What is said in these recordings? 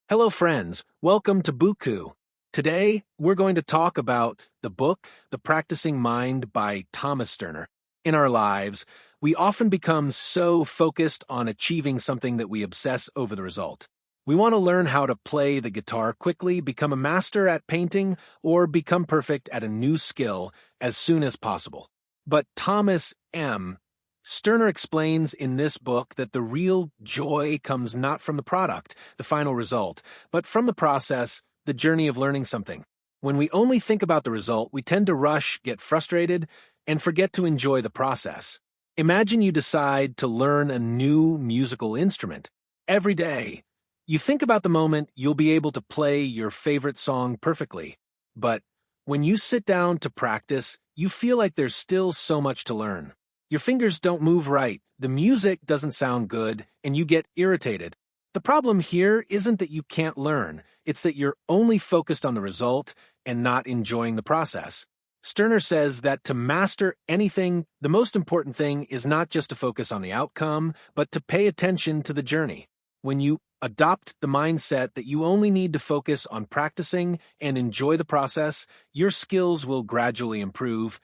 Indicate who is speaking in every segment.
Speaker 1: Hello friends, welcome to Bookku. Today, we're going to talk about the book, The Practicing Mind by Thomas Sterner. In our lives, we often become so focused on achieving something that we obsess over the result. We want to learn how to play the guitar quickly, become a master at painting, or become perfect at a new skill as soon as possible. But Thomas M. Sterner explains in this book that the real joy comes not from the product, the final result, but from the process, the journey of learning something. When we only think about the result, we tend to rush, get frustrated, and forget to enjoy the process. Imagine you decide to learn a new musical instrument. Every day, you think about the moment you'll be able to play your favorite song perfectly. But when you sit down to practice, you feel like there's still so much to learn. Your fingers don't move right, the music doesn't sound good, and you get irritated. The problem here isn't that you can't learn, it's that you're only focused on the result and not enjoying the process. Sterner says that to master anything, the most important thing is not just to focus on the outcome, but to pay attention to the journey. When you adopt the mindset that you only need to focus on practicing and enjoy the process, your skills will gradually improve,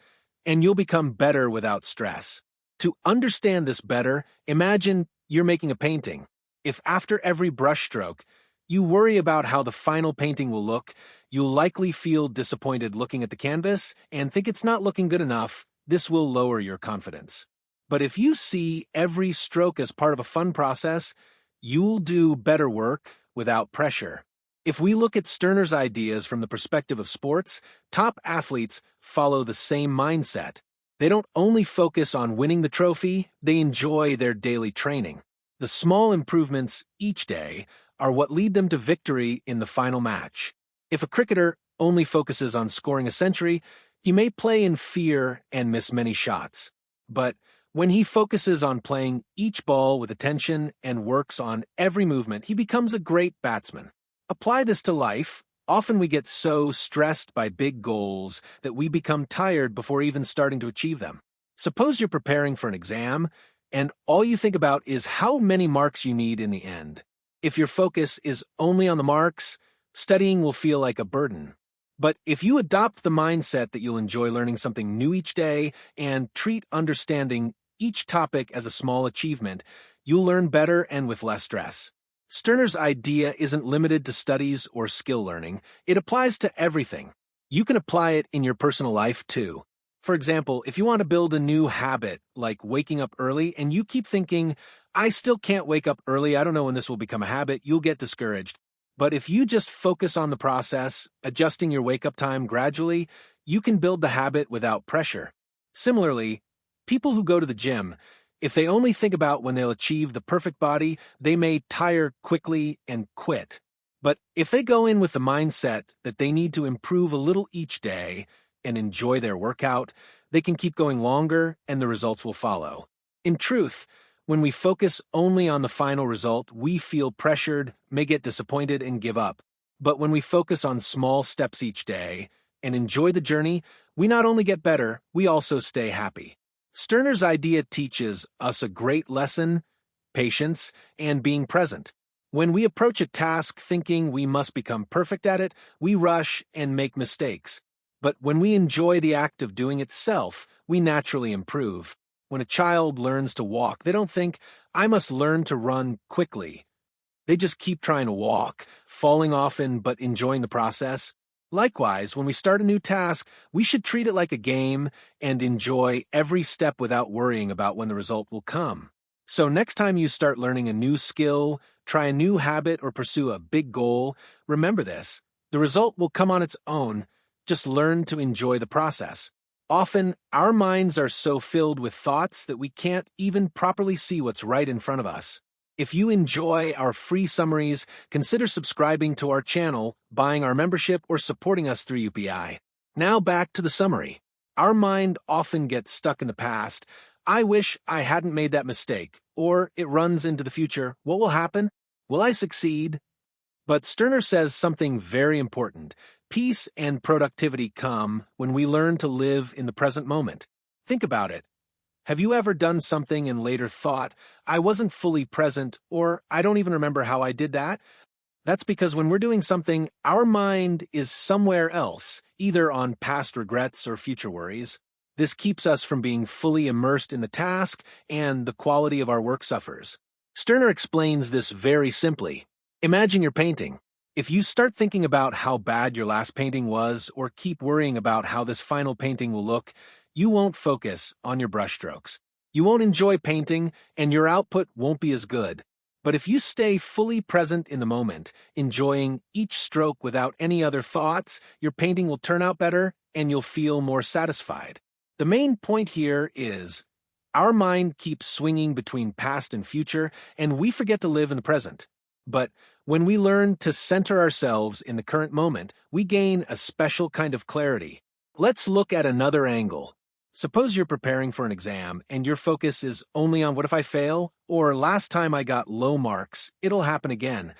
Speaker 1: and you'll become better without stress. To understand this better, imagine you're making a painting. If after every brushstroke, you worry about how the final painting will look, you'll likely feel disappointed looking at the canvas and think it's not looking good enough. This will lower your confidence. But if you see every stroke as part of a fun process, you'll do better work without pressure. If we look at Sterner's ideas from the perspective of sports, top athletes follow the same mindset. They don't only focus on winning the trophy, they enjoy their daily training. The small improvements each day are what lead them to victory in the final match. If a cricketer only focuses on scoring a century, he may play in fear and miss many shots. But when he focuses on playing each ball with attention and works on every movement, he becomes a great batsman. Apply this to life. Often we get so stressed by big goals that we become tired before even starting to achieve them. Suppose you're preparing for an exam, and all you think about is how many marks you need in the end. If your focus is only on the marks, studying will feel like a burden. But if you adopt the mindset that you'll enjoy learning something new each day and treat understanding each topic as a small achievement, you'll learn better and with less stress. Sterner's idea isn't limited to studies or skill learning. It applies to everything. You can apply it in your personal life, too. For example, if you want to build a new habit, like waking up early, and you keep thinking, I still can't wake up early, I don't know when this will become a habit, you'll get discouraged. But if you just focus on the process, adjusting your wake-up time gradually, you can build the habit without pressure. Similarly, people who go to the gym, if they only think about when they'll achieve the perfect body, they may tire quickly and quit. But if they go in with the mindset that they need to improve a little each day and enjoy their workout, they can keep going longer and the results will follow. In truth, when we focus only on the final result, we feel pressured, may get disappointed, and give up. But when we focus on small steps each day and enjoy the journey, we not only get better, we also stay happy. Sterner's idea teaches us a great lesson: patience and being present. When we approach a task thinking we must become perfect at it, we rush and make mistakes. But when we enjoy the act of doing itself, we naturally improve. When a child learns to walk, they don't think, I must learn to run quickly. They just keep trying to walk, falling often but enjoying the process. Likewise, when we start a new task, we should treat it like a game and enjoy every step without worrying about when the result will come. So next time you start learning a new skill, try a new habit, or pursue a big goal, remember this: the result will come on its own. Just learn to enjoy the process. Often, our minds are so filled with thoughts that we can't even properly see what's right in front of us. If you enjoy our free summaries, consider subscribing to our channel, buying our membership, or supporting us through UPI. Now back to the summary. Our mind often gets stuck in the past. I wish I hadn't made that mistake. Or it runs into the future. What will happen? Will I succeed? But Sterner says something very important. Peace and productivity come when we learn to live in the present moment. Think about it. Have you ever done something and later thought, I wasn't fully present, or I don't even remember how I did that? That's because when we're doing something, our mind is somewhere else, either on past regrets or future worries. This keeps us from being fully immersed in the task, and the quality of our work suffers. Stirner explains this very simply. Imagine you're painting. If you start thinking about how bad your last painting was, or keep worrying about how this final painting will look, you won't focus on your brushstrokes. You won't enjoy painting, and your output won't be as good. But if you stay fully present in the moment, enjoying each stroke without any other thoughts, your painting will turn out better, and you'll feel more satisfied. The main point here is, our mind keeps swinging between past and future, and we forget to live in the present. But when we learn to center ourselves in the current moment, we gain a special kind of clarity. Let's look at another angle. Suppose you're preparing for an exam and your focus is only on what if I fail, or last time I got low marks, it'll happen again.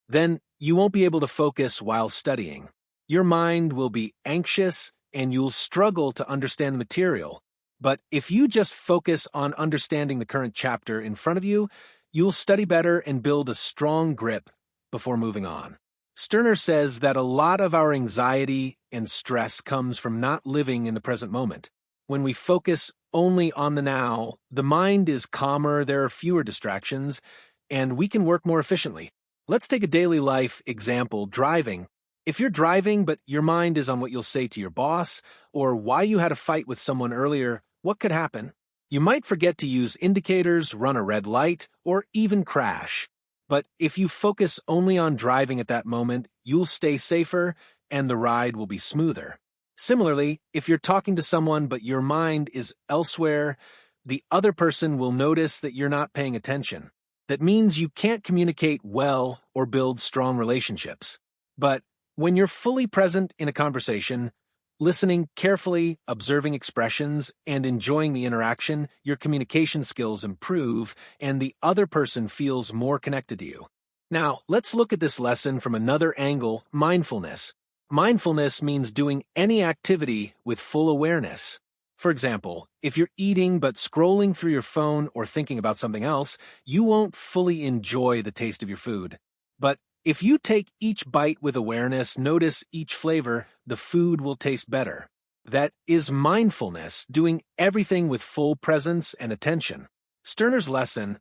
Speaker 1: Then you won't be able to focus while studying. Your mind will be anxious and you'll struggle to understand the material. But if you just focus on understanding the current chapter in front of you, you'll study better and build a strong grip before moving on. Stirner says that a lot of our anxiety and stress comes from not living in the present moment. When we focus only on the now, the mind is calmer, there are fewer distractions, and we can work more efficiently. Let's take a daily life example, driving. If you're driving but your mind is on what you'll say to your boss, or why you had a fight with someone earlier, what could happen? You might forget to use indicators, run a red light, or even crash. But if you focus only on driving at that moment, you'll stay safer and the ride will be smoother. Similarly, if you're talking to someone but your mind is elsewhere, the other person will notice that you're not paying attention. That means you can't communicate well or build strong relationships. But when you're fully present in a conversation, listening carefully, observing expressions, and enjoying the interaction, your communication skills improve, and the other person feels more connected to you. Now, let's look at this lesson from another angle, mindfulness. Mindfulness means doing any activity with full awareness. For example, if you're eating but scrolling through your phone or thinking about something else, you won't fully enjoy the taste of your food. But if you take each bite with awareness, notice each flavor, the food will taste better. That is mindfulness, doing everything with full presence and attention. Stirner's lesson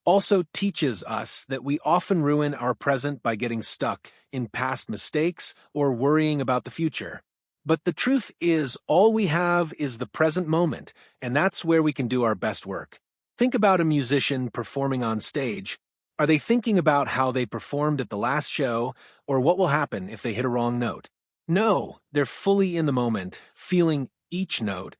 Speaker 1: also teaches us that we often ruin our present by getting stuck in past mistakes or worrying about the future. But the truth is, all we have is the present moment, and that's where we can do our best work. Think about a musician performing on stage. Are they thinking about how they performed at the last show, or what will happen if they hit a wrong note? No, they're fully in the moment, feeling each note,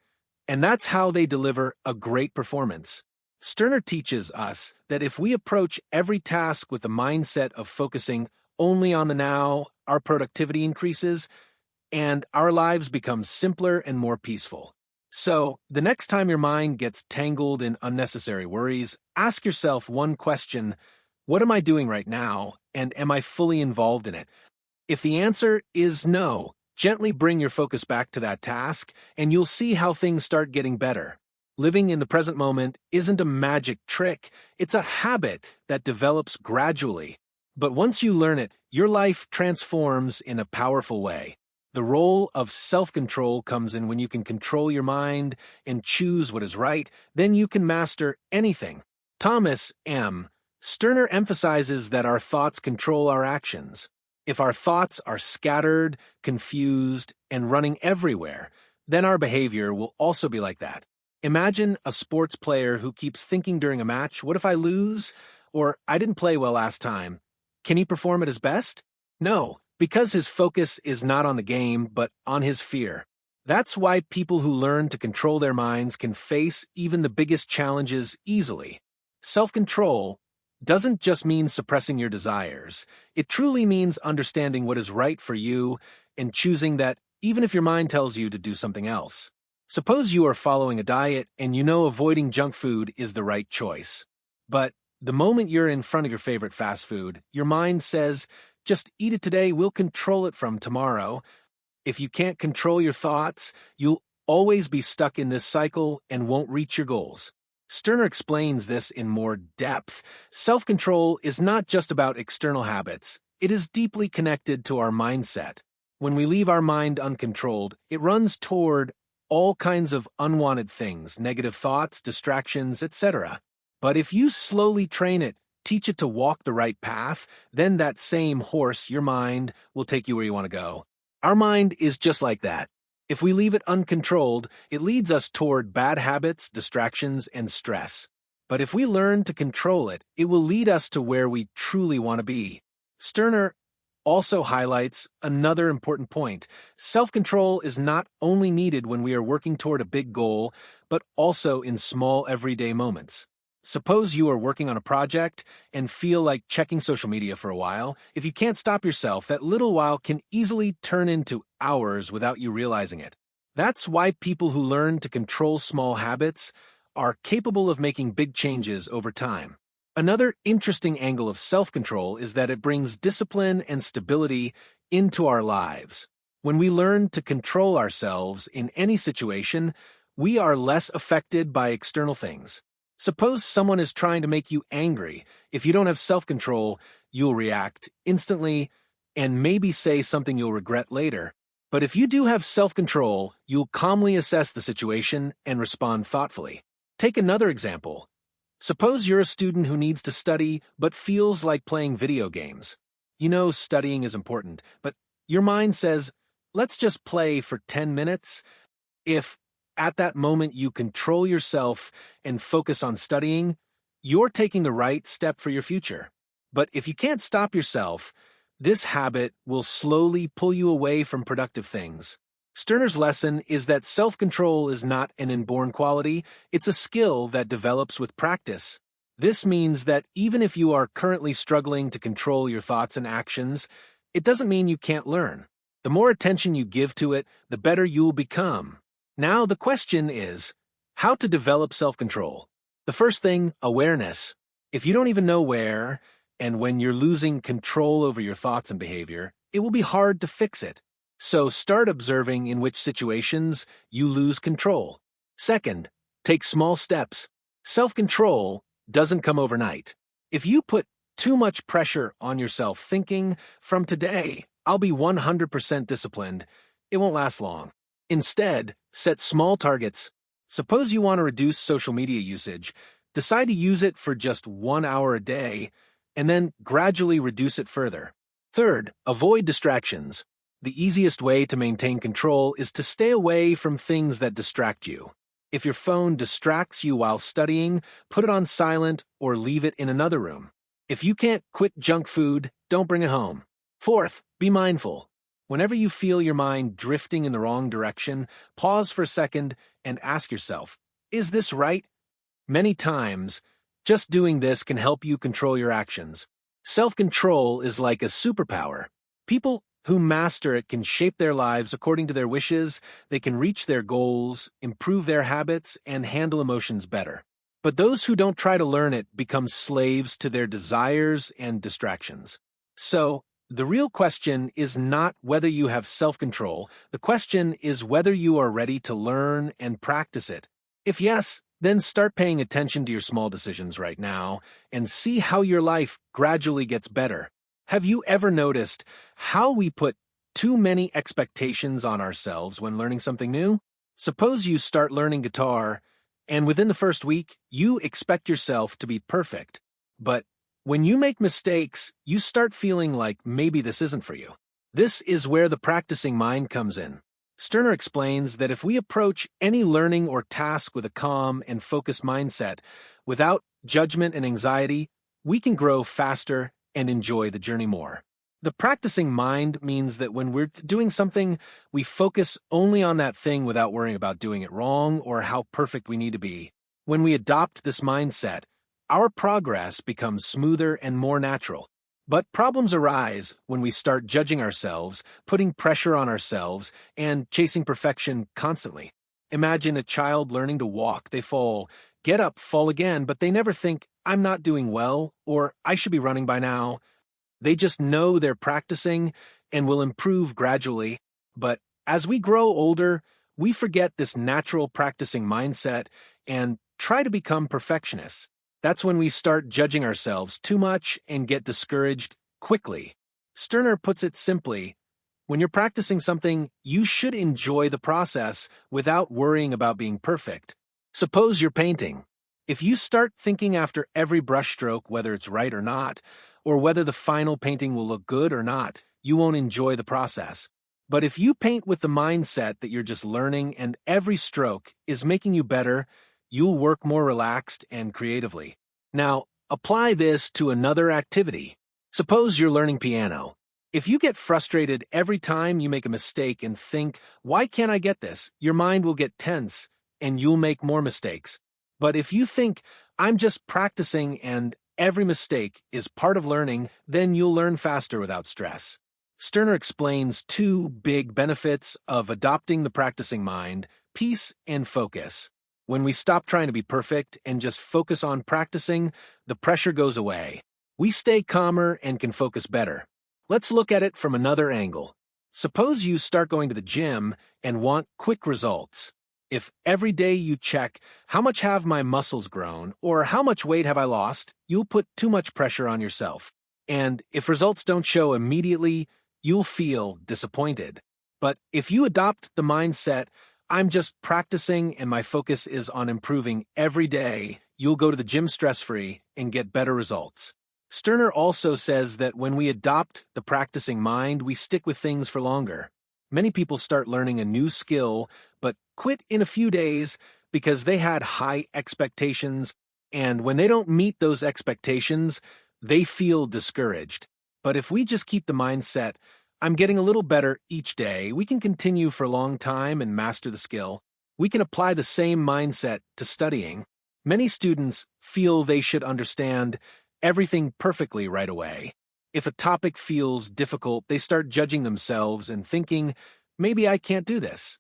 Speaker 1: and that's how they deliver a great performance. Stirner teaches us that if we approach every task with the mindset of focusing only on the now, our productivity increases, and our lives become simpler and more peaceful. So, the next time your mind gets tangled in unnecessary worries, ask yourself one question: what am I doing right now, and am I fully involved in it? If the answer is no, gently bring your focus back to that task, and you'll see how things start getting better. Living in the present moment isn't a magic trick, it's a habit that develops gradually. But once you learn it, your life transforms in a powerful way. The role of self-control comes in when you can control your mind and choose what is right, then you can master anything. Thomas M. Stirner emphasizes that our thoughts control our actions. If our thoughts are scattered, confused, and running everywhere, then our behavior will also be like that. Imagine a sports player who keeps thinking during a match, what if I lose? Or I didn't play well last time. Can he perform at his best? No, because his focus is not on the game, but on his fear. That's why people who learn to control their minds can face even the biggest challenges easily. Self-control doesn't just mean suppressing your desires. It truly means understanding what is right for you and choosing that even if your mind tells you to do something else. Suppose you are following a diet and you know avoiding junk food is the right choice. But the moment you're in front of your favorite fast food, your mind says, just eat it today, we'll control it from tomorrow. If you can't control your thoughts, you'll always be stuck in this cycle and won't reach your goals. Stirner explains this in more depth. Self-control is not just about external habits. It is deeply connected to our mindset. When we leave our mind uncontrolled, it runs toward all kinds of unwanted things, negative thoughts, distractions, etc. But if you slowly train it, teach it to walk the right path, then that same horse, your mind, will take you where you want to go. Our mind is just like that. If we leave it uncontrolled, it leads us toward bad habits, distractions, and stress. But if we learn to control it, it will lead us to where we truly want to be. Stirner also highlights another important point. Self-control is not only needed when we are working toward a big goal, but also in small everyday moments. Suppose you are working on a project and feel like checking social media for a while. If you can't stop yourself, that little while can easily turn into hours without you realizing it. That's why people who learn to control small habits are capable of making big changes over time. Another interesting angle of self-control is that it brings discipline and stability into our lives. When we learn to control ourselves in any situation, we are less affected by external things. Suppose someone is trying to make you angry. If you don't have self-control, you'll react instantly and maybe say something you'll regret later. But if you do have self-control, you'll calmly assess the situation and respond thoughtfully. Take another example. Suppose you're a student who needs to study but feels like playing video games. You know studying is important, but your mind says, let's just play for 10 minutes. If at that moment you control yourself and focus on studying, you're taking the right step for your future. But if you can't stop yourself, this habit will slowly pull you away from productive things. Stirner's lesson is that self-control is not an inborn quality, it's a skill that develops with practice. This means that even if you are currently struggling to control your thoughts and actions, it doesn't mean you can't learn. The more attention you give to it, the better you'll become. Now the question is, how to develop self-control? The first thing, awareness. If you don't even know where, and when you're losing control over your thoughts and behavior, it will be hard to fix it. So start observing in which situations you lose control. Second, take small steps. Self-control doesn't come overnight. If you put too much pressure on yourself thinking, from today, I'll be 100% disciplined, it won't last long. Instead, set small targets. Suppose you want to reduce social media usage. Decide to use it for just 1 hour a day, and then gradually reduce it further. Third, avoid distractions. The easiest way to maintain control is to stay away from things that distract you. If your phone distracts you while studying, put it on silent or leave it in another room. If you can't quit junk food, don't bring it home. Fourth, be mindful. Whenever you feel your mind drifting in the wrong direction, pause for a second and ask yourself, is this right? Many times, just doing this can help you control your actions. Self-control is like a superpower. People who master it can shape their lives according to their wishes, they can reach their goals, improve their habits, and handle emotions better. But those who don't try to learn it become slaves to their desires and distractions. So, the real question is not whether you have self-control, the question is whether you are ready to learn and practice it. If yes, then start paying attention to your small decisions right now and see how your life gradually gets better. Have you ever noticed how we put too many expectations on ourselves when learning something new? Suppose you start learning guitar, and within the first week, you expect yourself to be perfect. But when you make mistakes, you start feeling like maybe this isn't for you. This is where the practicing mind comes in. Stirner explains that if we approach any learning or task with a calm and focused mindset, without judgment and anxiety, we can grow faster and enjoy the journey more. The practicing mind means that when we're doing something, we focus only on that thing without worrying about doing it wrong or how perfect we need to be. When we adopt this mindset, our progress becomes smoother and more natural. But problems arise when we start judging ourselves, putting pressure on ourselves, and chasing perfection constantly. Imagine a child learning to walk. They fall, get up, fall again, but they never think, I'm not doing well, or I should be running by now. They just know they're practicing and will improve gradually. But as we grow older, we forget this natural practicing mindset and try to become perfectionists. That's when we start judging ourselves too much and get discouraged quickly. Stirner puts it simply, when you're practicing something, you should enjoy the process without worrying about being perfect. Suppose you're painting. If you start thinking after every brushstroke whether it's right or not, or whether the final painting will look good or not, you won't enjoy the process. But if you paint with the mindset that you're just learning and every stroke is making you better, you'll work more relaxed and creatively. Now, apply this to another activity. Suppose you're learning piano. If you get frustrated every time you make a mistake and think, why can't I get this? Your mind will get tense and you'll make more mistakes. But if you think, I'm just practicing and every mistake is part of learning, then you'll learn faster without stress. Stirner explains two big benefits of adopting the practicing mind: peace and focus. When we stop trying to be perfect and just focus on practicing, the pressure goes away. We stay calmer and can focus better. Let's look at it from another angle. Suppose you start going to the gym and want quick results. If every day you check, how much have my muscles grown, or how much weight have I lost, you'll put too much pressure on yourself. And if results don't show immediately, you'll feel disappointed. But if you adopt the mindset, I'm just practicing and my focus is on improving every day, you'll go to the gym stress-free and get better results. Stirner also says that when we adopt the practicing mind, we stick with things for longer. Many people start learning a new skill, but quit in a few days because they had high expectations, and when they don't meet those expectations, they feel discouraged. But if we just keep the mindset, I'm getting a little better each day, we can continue for a long time and master the skill. We can apply the same mindset to studying. Many students feel they should understand everything perfectly right away. If a topic feels difficult, they start judging themselves and thinking, maybe I can't do this.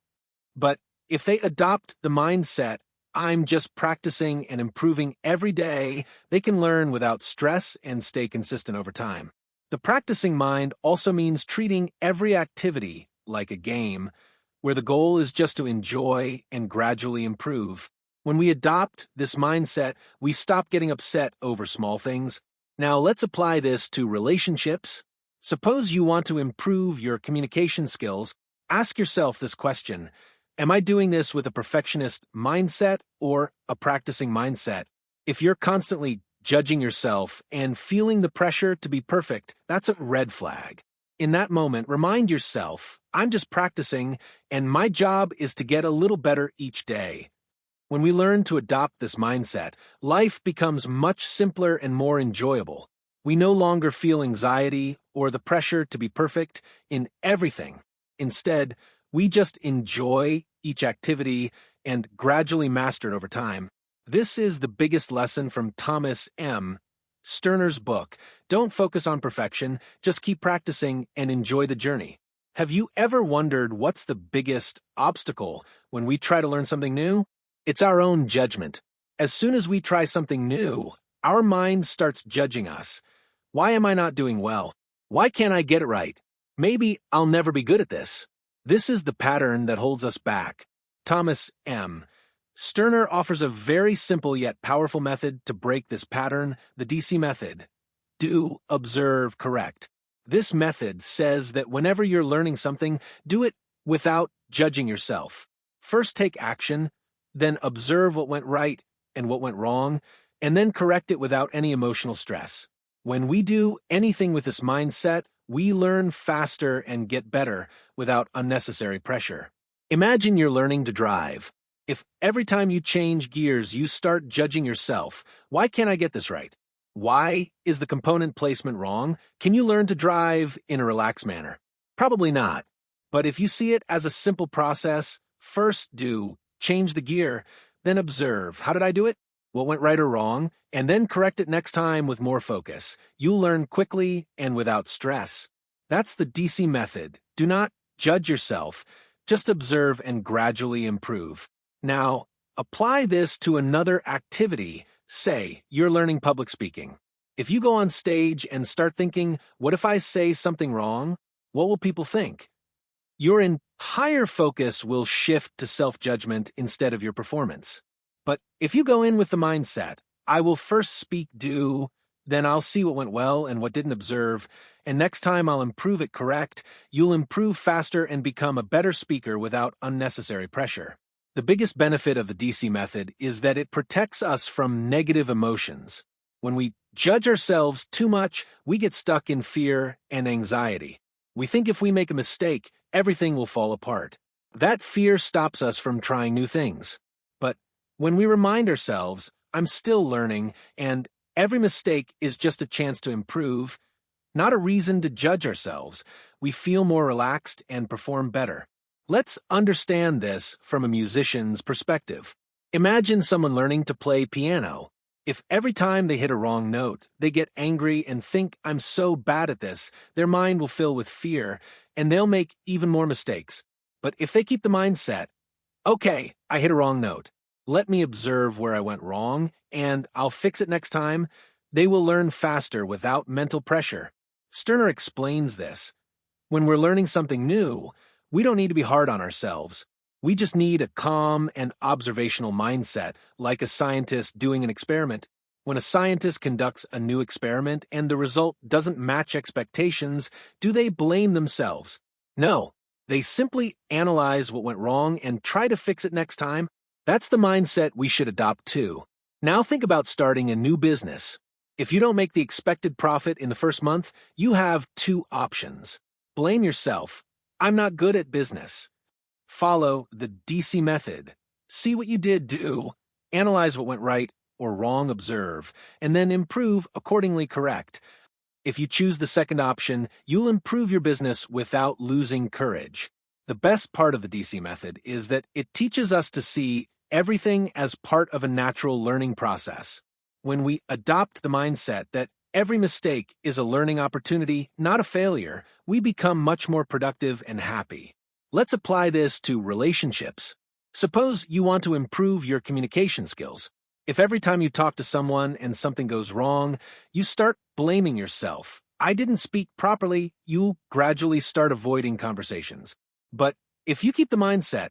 Speaker 1: But if they adopt the mindset, I'm just practicing and improving every day, they can learn without stress and stay consistent over time. The practicing mind also means treating every activity like a game, where the goal is just to enjoy and gradually improve. When we adopt this mindset, we stop getting upset over small things. Now let's apply this to relationships. Suppose you want to improve your communication skills. Ask yourself this question: am I doing this with a perfectionist mindset or a practicing mindset? If you're constantly judging yourself and feeling the pressure to be perfect, that's a red flag. In that moment, remind yourself, I'm just practicing and my job is to get a little better each day. When we learn to adopt this mindset, life becomes much simpler and more enjoyable. We no longer feel anxiety or the pressure to be perfect in everything. Instead, we just enjoy each activity and gradually master it over time. This is the biggest lesson from Thomas M. Stirner's book. Don't focus on perfection, just keep practicing and enjoy the journey. Have you ever wondered what's the biggest obstacle when we try to learn something new? It's our own judgment. As soon as we try something new, our mind starts judging us. Why am I not doing well? Why can't I get it right? Maybe I'll never be good at this. This is the pattern that holds us back. Thomas M. Stirner offers a very simple yet powerful method to break this pattern, the DC method. Do, observe, correct. This method says that whenever you're learning something, do it without judging yourself. First take action, then observe what went right and what went wrong, and then correct it without any emotional stress. When we do anything with this mindset, we learn faster and get better without unnecessary pressure. Imagine you're learning to drive. If every time you change gears you start judging yourself, why can't I get this right? Why is the component placement wrong? Can you learn to drive in a relaxed manner? Probably not. But if you see it as a simple process, first do, change the gear, then observe, how did I do it? What went right or wrong? And then correct it next time with more focus. You'll learn quickly and without stress. That's the DC method. Do not judge yourself. Just observe and gradually improve. Now, apply this to another activity. Say, you're learning public speaking. If you go on stage and start thinking, what if I say something wrong? What will people think? Your entire focus will shift to self-judgment instead of your performance. But if you go in with the mindset, I will first speak, do, then I'll see what went well and what didn't, observe, and next time I'll improve it correct, you'll improve faster and become a better speaker without unnecessary pressure. The biggest benefit of the DC method is that it protects us from negative emotions. When we judge ourselves too much, we get stuck in fear and anxiety. We think if we make a mistake, everything will fall apart. That fear stops us from trying new things. But when we remind ourselves, I'm still learning, and every mistake is just a chance to improve, not a reason to judge ourselves, we feel more relaxed and perform better. Let's understand this from a musician's perspective. Imagine someone learning to play piano. If every time they hit a wrong note, they get angry and think, I'm so bad at this, their mind will fill with fear, and they'll make even more mistakes. But if they keep the mindset, okay, I hit a wrong note. Let me observe where I went wrong, and I'll fix it next time, they will learn faster without mental pressure. Stirner explains this. When we're learning something new, we don't need to be hard on ourselves. We just need a calm and observational mindset, like a scientist doing an experiment. When a scientist conducts a new experiment and the result doesn't match expectations, do they blame themselves? No. They simply analyze what went wrong and try to fix it next time. That's the mindset we should adopt too. Now think about starting a new business. If you don't make the expected profit in the first month, you have two options. Blame yourself. I'm not good at business. Follow the DC method. See what you did do, analyze what went right or wrong, observe, and then improve accordingly correct. If you choose the second option, you'll improve your business without losing courage. The best part of the DC method is that it teaches us to see everything as part of a natural learning process. When we adopt the mindset that every mistake is a learning opportunity, not a failure, we become much more productive and happy. Let's apply this to relationships. Suppose you want to improve your communication skills. If every time you talk to someone and something goes wrong, you start blaming yourself. I didn't speak properly, you'll gradually start avoiding conversations. But if you keep the mindset,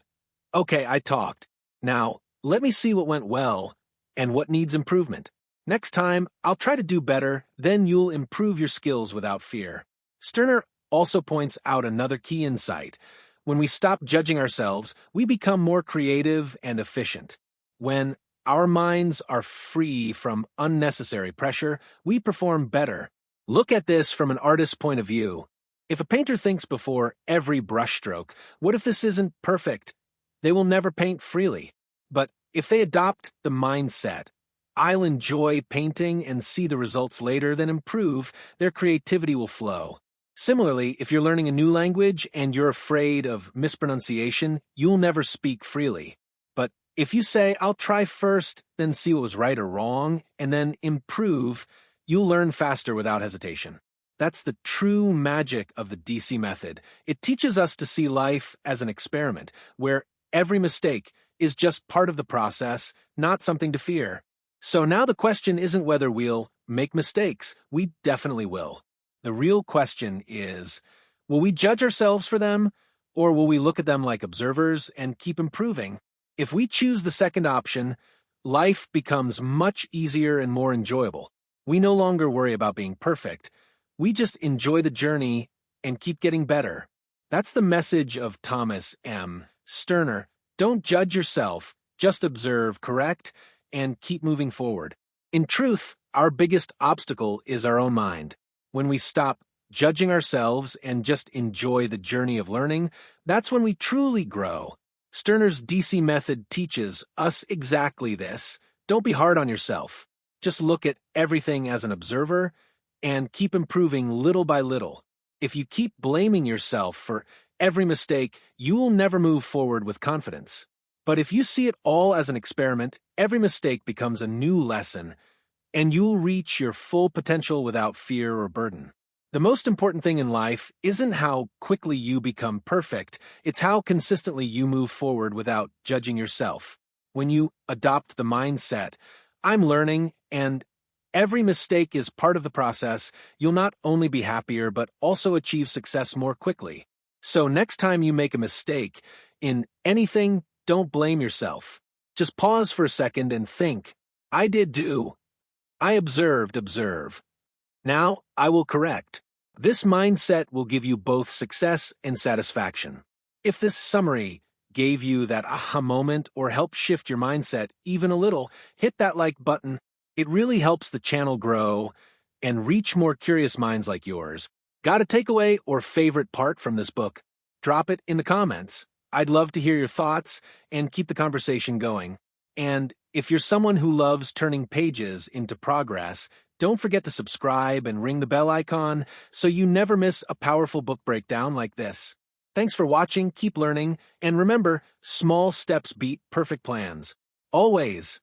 Speaker 1: okay, I talked. Now, let me see what went well and what needs improvement. Next time, I'll try to do better, then you'll improve your skills without fear. Stirner also points out another key insight. When we stop judging ourselves, we become more creative and efficient. When our minds are free from unnecessary pressure, we perform better. Look at this from an artist's point of view. If a painter thinks before every brushstroke, what if this isn't perfect? They will never paint freely. But if they adopt the mindset, I'll enjoy painting and see the results later, then improve, their creativity will flow. Similarly, if you're learning a new language and you're afraid of mispronunciation, you'll never speak freely. But if you say, I'll try first, then see what was right or wrong, and then improve, you'll learn faster without hesitation. That's the true magic of the DC method. It teaches us to see life as an experiment, where every mistake is just part of the process, not something to fear. So now the question isn't whether we'll make mistakes. We definitely will. The real question is, will we judge ourselves for them, or will we look at them like observers and keep improving? If we choose the second option, life becomes much easier and more enjoyable. We no longer worry about being perfect. We just enjoy the journey and keep getting better. That's the message of Thomas M. Stirner. Don't judge yourself, just observe, correct, and keep moving forward. In truth, our biggest obstacle is our own mind. When we stop judging ourselves and just enjoy the journey of learning, that's when we truly grow. Stirner's DC method teaches us exactly this. Don't be hard on yourself. Just look at everything as an observer and keep improving little by little. If you keep blaming yourself for every mistake, you will never move forward with confidence. But if you see it all as an experiment, every mistake becomes a new lesson, and you'll reach your full potential without fear or burden. The most important thing in life isn't how quickly you become perfect, it's how consistently you move forward without judging yourself. When you adopt the mindset, I'm learning, and every mistake is part of the process, you'll not only be happier but also achieve success more quickly. So next time you make a mistake in anything, don't blame yourself. Just pause for a second and think, I did do. I observed, observe. Now I will correct. This mindset will give you both success and satisfaction. If this summary gave you that aha moment or helped shift your mindset even a little, hit that like button. It really helps the channel grow and reach more curious minds like yours. Got a takeaway or favorite part from this book? Drop it in the comments. I'd love to hear your thoughts and keep the conversation going. And if you're someone who loves turning pages into progress, don't forget to subscribe and ring the bell icon so you never miss a powerful book breakdown like this. Thanks for watching, keep learning, and remember, small steps beat perfect plans. Always.